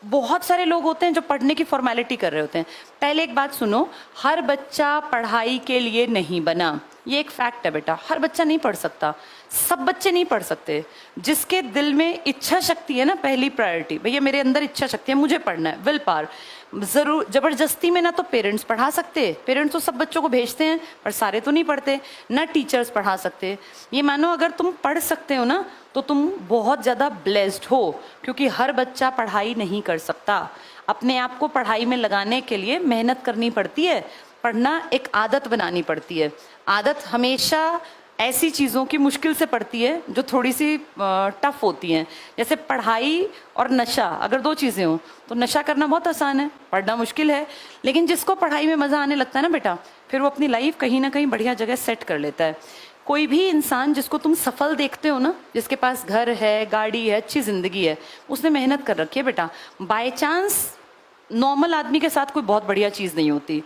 बहुत सारे लोग होते हैं जो पढ़ने की फॉर्मेलिटी कर रहे होते हैं। पहले एक बात सुनो, हर बच्चा पढ़ाई के लिए नहीं बना, ये एक फैक्ट है बेटा। हर बच्चा नहीं पढ़ सकता, सब बच्चे नहीं पढ़ सकते। जिसके दिल में इच्छा शक्ति है ना, पहली प्रायोरिटी, भैया मेरे अंदर इच्छा शक्ति है, मुझे पढ़ना है, विल पावर। जरूर जबरदस्ती में ना तो पेरेंट्स पढ़ा सकते, पेरेंट्स तो सब बच्चों को भेजते हैं पर सारे तो नहीं पढ़ते, ना टीचर्स पढ़ा सकते। ये मानो अगर तुम पढ़ सकते हो ना तो तुम बहुत ज़्यादा ब्लेस्ड हो, क्योंकि हर बच्चा पढ़ाई नहीं कर सकता। अपने आप को पढ़ाई में लगाने के लिए मेहनत करनी पड़ती है, पढ़ना एक आदत बनानी पड़ती है। आदत हमेशा ऐसी चीज़ों की मुश्किल से पड़ती है जो थोड़ी सी टफ होती हैं। जैसे पढ़ाई और नशा, अगर दो चीज़ें हों तो नशा करना बहुत आसान है, पढ़ना मुश्किल है। लेकिन जिसको पढ़ाई में मज़ा आने लगता है ना बेटा, फिर वो अपनी लाइफ कहीं ना कहीं बढ़िया जगह सेट कर लेता है। कोई भी इंसान जिसको तुम सफल देखते हो ना, जिसके पास घर है, गाड़ी है, अच्छी ज़िंदगी है, उसने मेहनत कर रखी है बेटा। बाय चांस नॉर्मल आदमी के साथ कोई बहुत बढ़िया चीज़ नहीं होती।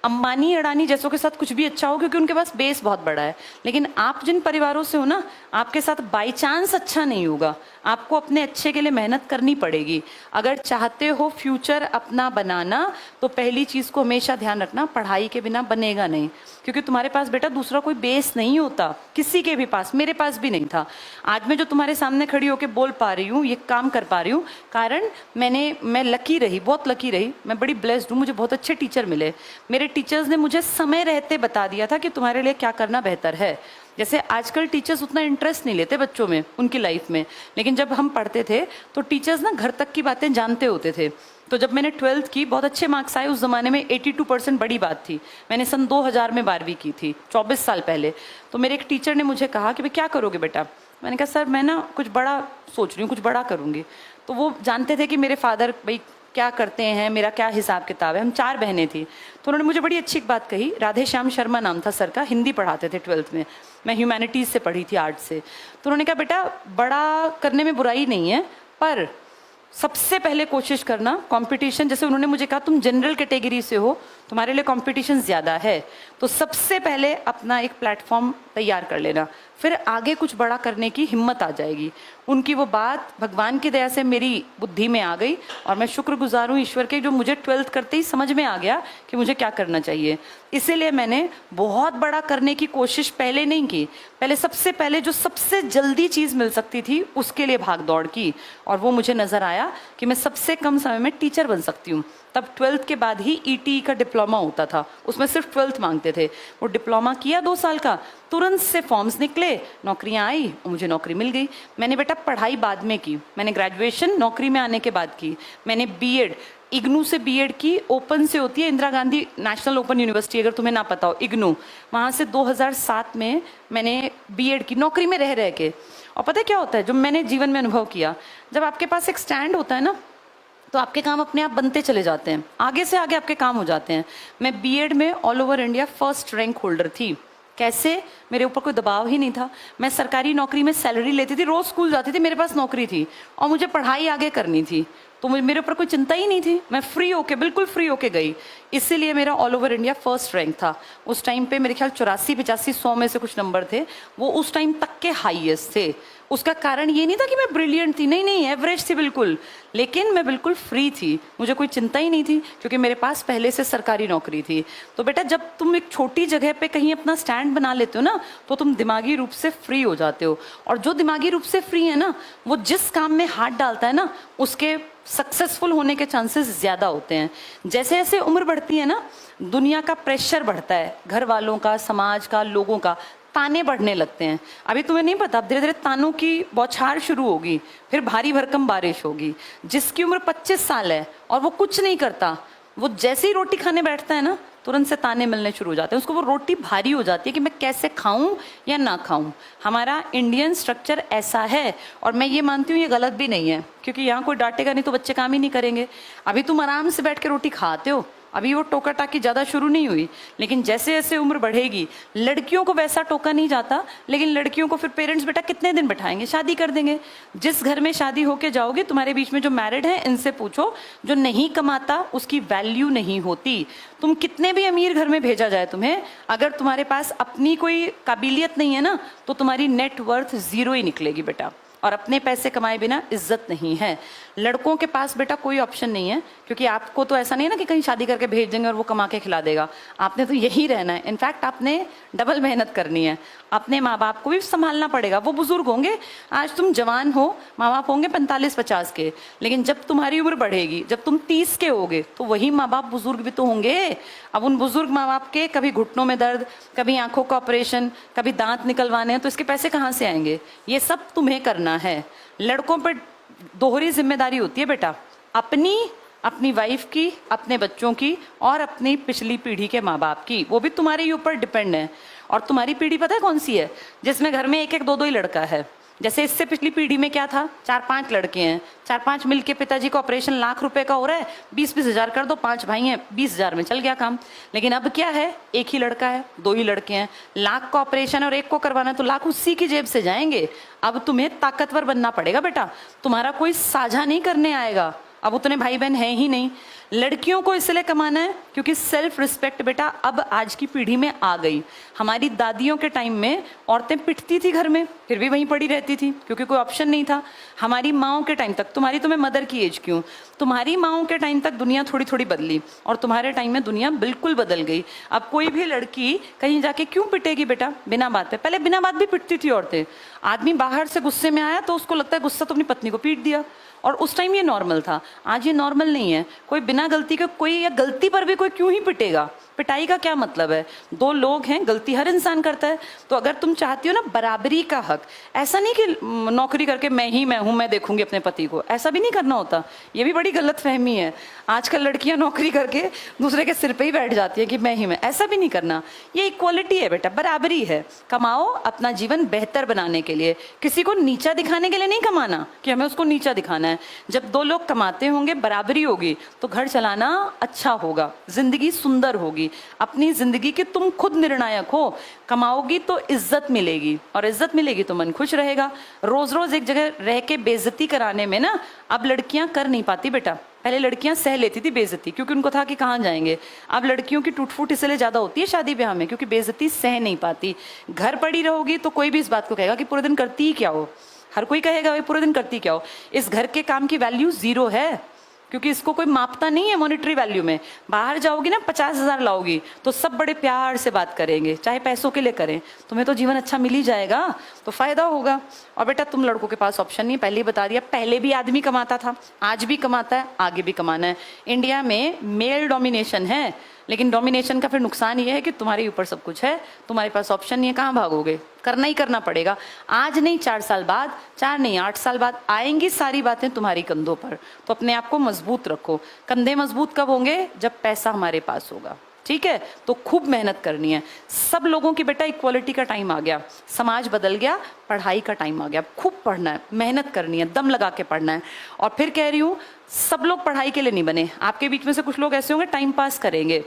अंबानी अडानी जैसों के साथ कुछ भी अच्छा हो क्योंकि उनके पास बेस बहुत बड़ा है। लेकिन आप जिन परिवारों से हो ना, आपके साथ बाई चांस अच्छा नहीं होगा। आपको अपने अच्छे के लिए मेहनत करनी पड़ेगी। अगर चाहते हो फ्यूचर अपना बनाना तो पहली चीज़ को हमेशा ध्यान रखना, पढ़ाई के बिना बनेगा नहीं। क्योंकि तुम्हारे पास बेटा दूसरा कोई बेस नहीं होता, किसी के भी पास, मेरे पास भी नहीं था। आज मैं जो तुम्हारे सामने खड़ी होकर बोल पा रही हूँ, ये काम कर पा रही हूँ, कारण मैं लकी रही, बहुत लकी रही। मैं बड़ी ब्लेस्ड हूँ, मुझे बहुत अच्छे टीचर मिले। मेरे टीचर्स ने मुझे समय रहते बता दिया था कि तुम्हारे लिए क्या करना बेहतर है। जैसे आजकल टीचर्स उतना इंटरेस्ट नहीं लेते बच्चों में, उनकी लाइफ में, लेकिन जब हम पढ़ते थे तो टीचर्स ना घर तक की बातें जानते होते थे। तो जब मैंने 12th की, बहुत अच्छे मार्क्स आए। उस ज़माने में 82% बड़ी बात थी। मैंने सन 2000 में 12वीं की थी, 24 साल पहले। तो मेरे एक टीचर ने मुझे कहा कि भाई क्या करोगे बेटा। मैंने कहा सर मैं ना कुछ बड़ा सोच रही हूँ, कुछ बड़ा करूँगी। तो वो जानते थे कि मेरे फादर भाई क्या करते हैं, मेरा क्या हिसाब किताब है। हम 4 बहनें थी। तो उन्होंने मुझे बड़ी अच्छी एक बात कही। राधे श्याम शर्मा नाम था सर का, हिंदी पढ़ाते थे 12th में। मैं ह्यूमैनिटीज़ से पढ़ी थी, आर्ट से। तो उन्होंने कहा बेटा बड़ा करने में बुराई नहीं है, पर सबसे पहले कोशिश करना कंपटीशन, जैसे उन्होंने मुझे कहा तुम जनरल कैटेगरी से हो, तुम्हारे लिए कंपटीशन ज़्यादा है, तो सबसे पहले अपना एक प्लेटफॉर्म तैयार कर लेना, फिर आगे कुछ बड़ा करने की हिम्मत आ जाएगी। उनकी वो बात भगवान की दया से मेरी बुद्धि में आ गई और मैं शुक्रगुजार हूँ ईश्वर के, जो मुझे 12th करते ही समझ में आ गया कि मुझे क्या करना चाहिए। इसीलिए मैंने बहुत बड़ा करने की कोशिश पहले नहीं की, पहले सबसे पहले जो सबसे जल्दी चीज़ मिल सकती थी उसके लिए भाग दौड़ की, और वो मुझे नज़र आया कि मैं सबसे कम समय में टीचर बन सकती हूँ। तब 12th के बाद ही ईटी का डिप्लोमा होता था, उसमें सिर्फ 12th मांगते थे। वो डिप्लोमा किया 2 साल का, तुरंत से फॉर्म्स निकले, नौकरियां आई और मुझे नौकरी मिल गई। मैंने बेटा पढ़ाई बाद में की, मैंने ग्रेजुएशन नौकरी में आने के बाद की। मैंने बीएड, इग्नू से बीएड की, ओपन से होती है Indira Gandhi national open university, अगर तुम्हें ना पता हो, इग्नू, वहाँ से 2007 में मैंने बीएड की, नौकरी में रह रह के। और पता है क्या होता है, जो मैंने जीवन में अनुभव किया, जब आपके पास एक स्टैंड होता है ना, तो आपके काम अपने आप बनते चले जाते हैं, आगे से आगे आपके काम हो जाते हैं। मैं बीएड में all over India first rank holder थी। कैसे? मेरे ऊपर कोई दबाव ही नहीं था। मैं सरकारी नौकरी में सैलरी लेती थी, रोज स्कूल जाती थी, मेरे पास नौकरी थी और मुझे पढ़ाई आगे करनी थी, तो मेरे ऊपर कोई चिंता ही नहीं थी। मैं फ्री होके, बिल्कुल फ्री होके गई, इसीलिए मेरा all over India first rank था। उस टाइम पे मेरे ख्याल 84, 85, 100 में से कुछ नंबर थे, वो उस टाइम तक के हाईएस्ट थे। उसका कारण ये नहीं था कि मैं ब्रिलियंट थी, नहीं नहीं, एवरेज थी बिल्कुल, लेकिन मैं बिल्कुल फ्री थी, मुझे कोई चिंता ही नहीं थी, क्योंकि मेरे पास पहले से सरकारी नौकरी थी। तो बेटा जब तुम एक छोटी जगह पे कहीं अपना स्टैंड बना लेते हो ना, तो तुम दिमागी रूप से फ्री हो जाते हो। और जो दिमागी रूप से फ्री है ना, वो जिस काम में हाथ डालता है ना, उसके सक्सेसफुल होने के चांसेस ज़्यादा होते हैं। जैसे जैसे उम्र बढ़ती है ना, दुनिया का प्रेशर बढ़ता है, घर वालों का, समाज का, लोगों का, ताने बढ़ने लगते हैं। अभी तुम्हें नहीं पता, अब धीरे धीरे तानों की बौछार शुरू होगी, फिर भारी भरकम बारिश होगी। जिसकी उम्र 25 साल है और वो कुछ नहीं करता, वो जैसे ही रोटी खाने बैठता है ना, तुरंत से ताने मिलने शुरू हो जाते हैं। उसको वो रोटी भारी हो जाती है कि मैं कैसे खाऊं या ना खाऊं। हमारा इंडियन स्ट्रक्चर ऐसा है, और मैं ये मानती हूँ ये गलत भी नहीं है, क्योंकि यहाँ कोई डांटेगा नहीं तो बच्चे काम ही नहीं करेंगे। अभी तुम आराम से बैठ के रोटी खाते हो, अभी वो टोका टाकी ज़्यादा शुरू नहीं हुई, लेकिन जैसे जैसे उम्र बढ़ेगी, लड़कियों को वैसा टोका नहीं जाता, लेकिन लड़कियों को फिर पेरेंट्स बेटा कितने दिन बैठाएंगे, शादी कर देंगे। जिस घर में शादी होके जाओगे, तुम्हारे बीच में जो मैरिड है, इनसे पूछो, जो नहीं कमाता उसकी वैल्यू नहीं होती। तुम कितने भी अमीर घर में भेजा जाए तुम्हें, अगर तुम्हारे पास अपनी कोई काबिलियत नहीं है ना, तो तुम्हारी नेटवर्थ 0 ही निकलेगी बेटा। और अपने पैसे कमाए बिना इज्जत नहीं है। लड़कों के पास बेटा कोई ऑप्शन नहीं है, क्योंकि आपको तो ऐसा नहीं है ना कि कहीं शादी करके भेज देंगे और वो कमा के खिला देगा। आपने तो यही रहना है। इनफैक्ट आपने डबल मेहनत करनी है, अपने माँ बाप को भी संभालना पड़ेगा। वो बुजुर्ग होंगे, आज तुम जवान हो, माँ बाप होंगे 45-50 के, लेकिन जब तुम्हारी उम्र बढ़ेगी, जब तुम 30 के होगे, तो वही माँ बाप बुजुर्ग भी तो होंगे। अब उन बुजुर्ग माँ बाप के कभी घुटनों में दर्द, कभी आंखों का ऑपरेशन, कभी दांत निकलवाने हैं, तो इसके पैसे कहाँ से आएंगे? ये सब तुम्हें करना है। लड़कों पर दोहरी जिम्मेदारी होती है बेटा, अपनी वाइफ की, अपने बच्चों की, और अपनी पिछली पीढ़ी के माँ बाप की। वो भी तुम्हारे ही ऊपर डिपेंड है। और तुम्हारी पीढ़ी पता है कौन सी है? जिसमें घर में 1-1, 2-2 ही लड़का है। जैसे इससे पिछली पीढ़ी में क्या था, 4-5 लड़के हैं, 4-5 मिलके पिताजी का ऑपरेशन लाख रुपए का हो रहा है, 20-20 हजार कर दो, 5 भाई हैं, 20 हजार में चल गया काम। लेकिन अब क्या है, 1 ही लड़का है, 2 ही लड़के हैं, लाख का ऑपरेशन और 1 को करवाना, तो लाख उसी की जेब से जाएंगे। अब तुम्हें ताकतवर बनना पड़ेगा बेटा, तुम्हारा कोई साझा नहीं करने आएगा। अब उतने भाई बहन हैं ही नहीं। लड़कियों को इसलिए कमाना है क्योंकि सेल्फ रिस्पेक्ट बेटा अब आज की पीढ़ी में आ गई। हमारी दादियों के टाइम में औरतें पिटती थी घर में, फिर भी वहीं पड़ी रहती थी क्योंकि कोई ऑप्शन नहीं था। हमारी माओं के टाइम तक, तुम्हारी तो मैं मदर की एज क्यों, तुम्हारी माओं के टाइम तक दुनिया थोड़ी थोड़ी बदली, और तुम्हारे टाइम में दुनिया बिल्कुल बदल गई। अब कोई भी लड़की कहीं जाके क्यों पिटेगी बेटा बिना बात पे? पहले बिना बात भी पिटती थी औरतें। आदमी बाहर से गुस्से में आया तो उसको लगता है गुस्सा तो अपनी पत्नी को पीट दिया, और उस टाइम ये नॉर्मल था। आज ये नॉर्मल नहीं है। कोई बिना गलती के, कोई या गलती पर भी कोई क्यों ही पिटेगा? पिटाई का क्या मतलब है? 2 लोग हैं, गलती हर इंसान करता है। तो अगर तुम चाहती हो ना बराबरी का हक, ऐसा नहीं कि नौकरी करके मैं हूं, मैं देखूंगी अपने पति को, ऐसा भी नहीं करना होता। ये भी बड़ी गलत फहमी है। आजकल लड़कियां नौकरी करके दूसरे के सिर पे ही बैठ जाती है कि मैं ही मैं, ऐसा भी नहीं करना। ये इक्वालिटी है बेटा, बराबरी है। कमाओ अपना जीवन बेहतर बनाने के लिए, किसी को नीचा दिखाने के लिए नहीं कमाना कि हमें उसको नीचा दिखाना है। जब 2 लोग कमाते होंगे, बराबरी होगी, तो घर चलाना अच्छा होगा, जिंदगी सुंदर होगी। अपनी जिंदगी के तुम खुद निर्णायक हो। कमाओगी तो इज्जत मिलेगी, और इज्जत मिलेगी तो मन खुश रहेगा। रोज रोज एक जगह रह के बेइज्जती कराने में ना अब लड़कियां कर नहीं पाती बेटा। पहले लड़कियां सह लेती थी बेइज्जती, क्योंकि उनको था कि कहाँ जाएंगे। अब लड़कियों की टूट-फूट इसलिए ज्यादा होती है शादी ब्याह में, क्योंकि बेइज्जती सह नहीं पाती। घर पड़ी रहोगी तो कोई भी इस बात को कहेगा कि पूरे दिन करती ही क्या हो। हर कोई कहेगा भाई पूरे दिन करती क्या हो। इस घर के काम की वैल्यू 0 है, क्योंकि इसको कोई मापता नहीं है मॉनेटरी वैल्यू में। बाहर जाओगी ना 50 हजार लाओगी तो सब बड़े प्यार से बात करेंगे, चाहे पैसों के लिए करें। तुम्हें तो जीवन अच्छा मिल ही जाएगा, तो फायदा होगा। और बेटा तुम लड़कों के पास ऑप्शन नहीं, पहले ही बता दिया। पहले भी आदमी कमाता था, आज भी कमाता है, आगे भी कमाना है। इंडिया में मेल डोमिनेशन है, लेकिन डोमिनेशन का फिर नुकसान ये है कि तुम्हारे ऊपर सब कुछ है, तुम्हारे पास ऑप्शन नहीं है, कहाँ भागोगे? करना ही करना पड़ेगा। आज नहीं 4 साल बाद, 4 नहीं 8 साल बाद आएंगी सारी बातें तुम्हारी कंधों पर। तो अपने आप को मजबूत रखो। कंधे मजबूत कब होंगे? जब पैसा हमारे पास होगा, ठीक है? तो खूब मेहनत करनी है। सब लोगों की बेटा इक्वालिटी का टाइम आ गया, समाज बदल गया, पढ़ाई का टाइम आ गया। खूब पढ़ना है, मेहनत करनी है, दम लगा के पढ़ना है। और फिर कह रही हूँ, सब लोग पढ़ाई के लिए नहीं बने। आपके बीच में से कुछ लोग ऐसे होंगे टाइम पास करेंगे।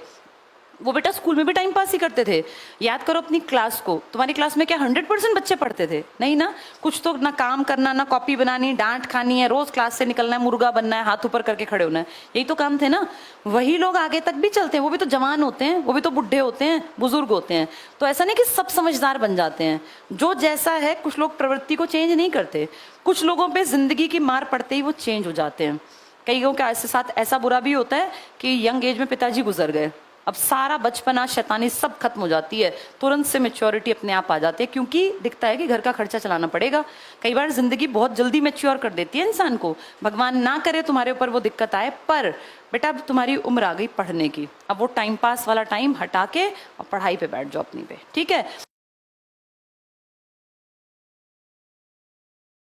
वो बेटा स्कूल में भी टाइम पास ही करते थे। याद करो अपनी क्लास को, तुम्हारी क्लास में क्या 100% बच्चे पढ़ते थे? नहीं ना। कुछ तो ना काम करना, ना कॉपी बनानी, डांट खानी है, रोज क्लास से निकलना है, मुर्गा बनना है, हाथ ऊपर करके खड़े होना है, यही तो काम थे ना। वही लोग आगे तक भी चलते हैं, वो भी तो जवान होते हैं, वो भी तो बुढ़े होते हैं, बुजुर्ग होते हैं। तो ऐसा नहीं कि सब समझदार बन जाते हैं। जो जैसा है, कुछ लोग प्रवृत्ति को चेंज नहीं करते, कुछ लोगों पे जिंदगी की मार पड़ते ही वो चेंज हो जाते हैं। कई लोगों के साथ ऐसा बुरा भी होता है कि यंग एज में पिताजी गुजर गए, अब सारा बचपना शैतानी सब खत्म हो जाती है, तुरंत से मैच्योरिटी अपने आप आ जाती है, क्योंकि दिखता है कि घर का खर्चा चलाना पड़ेगा। कई बार जिंदगी बहुत जल्दी मैच्योर कर देती है इंसान को। भगवान ना करे तुम्हारे ऊपर वो दिक्कत आए, पर बेटा अब तुम्हारी उम्र आ गई पढ़ने की। अब वो टाइम पास वाला टाइम हटा के और पढ़ाई पे बैठ जाओ अपनी पे, ठीक है?